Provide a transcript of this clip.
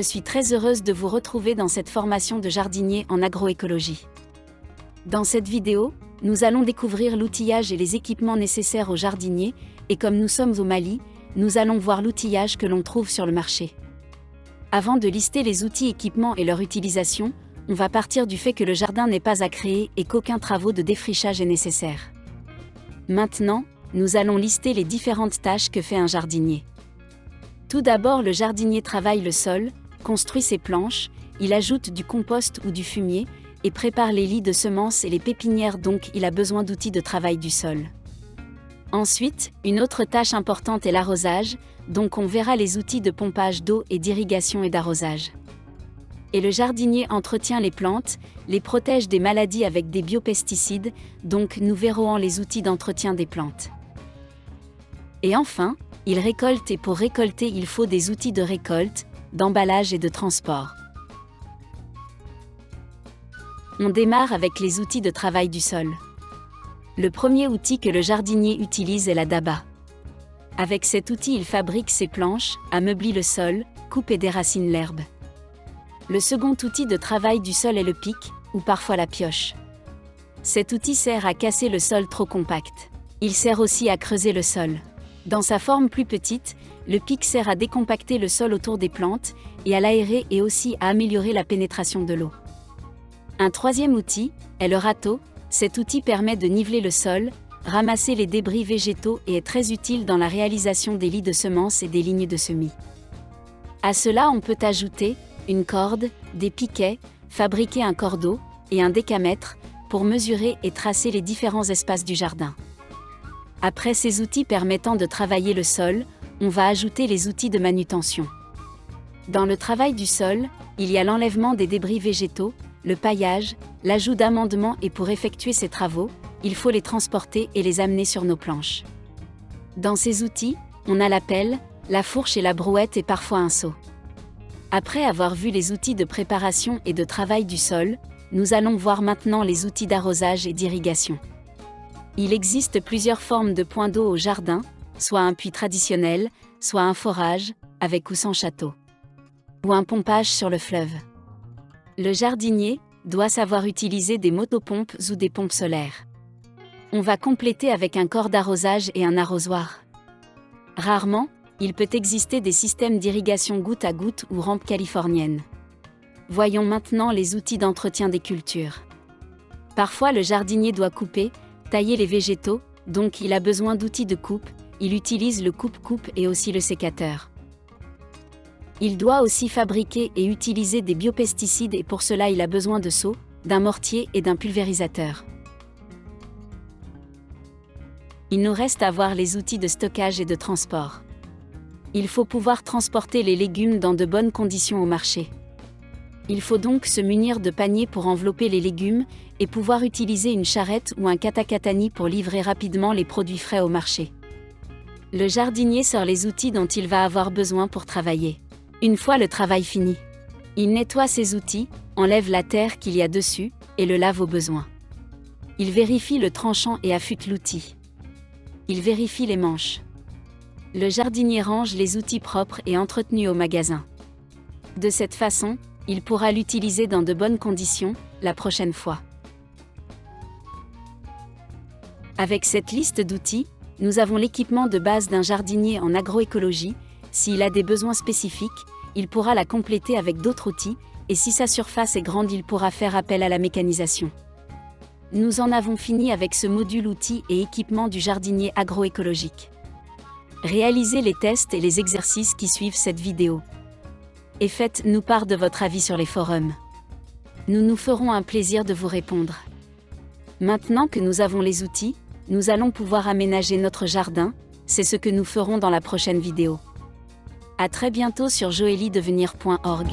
suis très heureuse de vous retrouver dans cette formation de jardinier en agroécologie. Dans cette vidéo, nous allons découvrir l'outillage et les équipements nécessaires aux jardiniers, et comme nous sommes au Mali, nous allons voir l'outillage que l'on trouve sur le marché. Avant de lister les outils, équipements et leur utilisation, on va partir du fait que le jardin n'est pas à créer et qu'aucun travaux de défrichage est nécessaire. Maintenant, nous allons lister les différentes tâches que fait un jardinier. Tout d'abord, le jardinier travaille le sol, construit ses planches, il ajoute du compost ou du fumier, et prépare les lits de semences et les pépinières, donc il a besoin d'outils de travail du sol. Ensuite, une autre tâche importante est l'arrosage, donc on verra les outils de pompage d'eau et d'irrigation et d'arrosage. Et le jardinier entretient les plantes, les protège des maladies avec des biopesticides, donc nous verrons les outils d'entretien des plantes. Et enfin, il récolte, et pour récolter il faut des outils de récolte, d'emballage et de transport. On démarre avec les outils de travail du sol. Le premier outil que le jardinier utilise est la daba. Avec cet outil, il fabrique ses planches, ameublit le sol, coupe et déracine l'herbe. Le second outil de travail du sol est le pic, ou parfois la pioche. Cet outil sert à casser le sol trop compact. Il sert aussi à creuser le sol. Dans sa forme plus petite, le pic sert à décompacter le sol autour des plantes, et à l'aérer et aussi à améliorer la pénétration de l'eau. Un troisième outil est le râteau. Cet outil permet de niveler le sol, ramasser les débris végétaux et est très utile dans la réalisation des lits de semences et des lignes de semis. À cela, on peut ajouter une corde, des piquets, fabriquer un cordeau et un décamètre pour mesurer et tracer les différents espaces du jardin. Après ces outils permettant de travailler le sol, on va ajouter les outils de manutention. Dans le travail du sol, il y a l'enlèvement des débris végétaux, le paillage, l'ajout d'amendements, et pour effectuer ces travaux, il faut les transporter et les amener sur nos planches. Dans ces outils, on a la pelle, la fourche et la brouette et parfois un seau. Après avoir vu les outils de préparation et de travail du sol, nous allons voir maintenant les outils d'arrosage et d'irrigation. Il existe plusieurs formes de points d'eau au jardin, soit un puits traditionnel, soit un forage, avec ou sans château, ou un pompage sur le fleuve. Le jardinier doit savoir utiliser des motopompes ou des pompes solaires. On va compléter avec un corps d'arrosage et un arrosoir. Rarement, il peut exister des systèmes d'irrigation goutte à goutte ou rampe californienne. Voyons maintenant les outils d'entretien des cultures. Parfois, le jardinier doit couper, tailler les végétaux, donc il a besoin d'outils de coupe, il utilise le coupe-coupe et aussi le sécateur. Il doit aussi fabriquer et utiliser des biopesticides et pour cela il a besoin de seaux, d'un mortier et d'un pulvérisateur. Il nous reste à voir les outils de stockage et de transport. Il faut pouvoir transporter les légumes dans de bonnes conditions au marché. Il faut donc se munir de paniers pour envelopper les légumes et pouvoir utiliser une charrette ou un katakatani pour livrer rapidement les produits frais au marché. Le jardinier sort les outils dont il va avoir besoin pour travailler. Une fois le travail fini, il nettoie ses outils, enlève la terre qu'il y a dessus, et le lave au besoin. Il vérifie le tranchant et affûte l'outil. Il vérifie les manches. Le jardinier range les outils propres et entretenus au magasin. De cette façon, il pourra l'utiliser dans de bonnes conditions, la prochaine fois. Avec cette liste d'outils, nous avons l'équipement de base d'un jardinier en agroécologie. S'il a des besoins spécifiques, il pourra la compléter avec d'autres outils, et si sa surface est grande, il pourra faire appel à la mécanisation. Nous en avons fini avec ce module outils et équipements du jardinier agroécologique. Réalisez les tests et les exercices qui suivent cette vidéo. Et faites-nous part de votre avis sur les forums. Nous nous ferons un plaisir de vous répondre. Maintenant que nous avons les outils, nous allons pouvoir aménager notre jardin, c'est ce que nous ferons dans la prochaine vidéo. À très bientôt sur joelidevenir.org.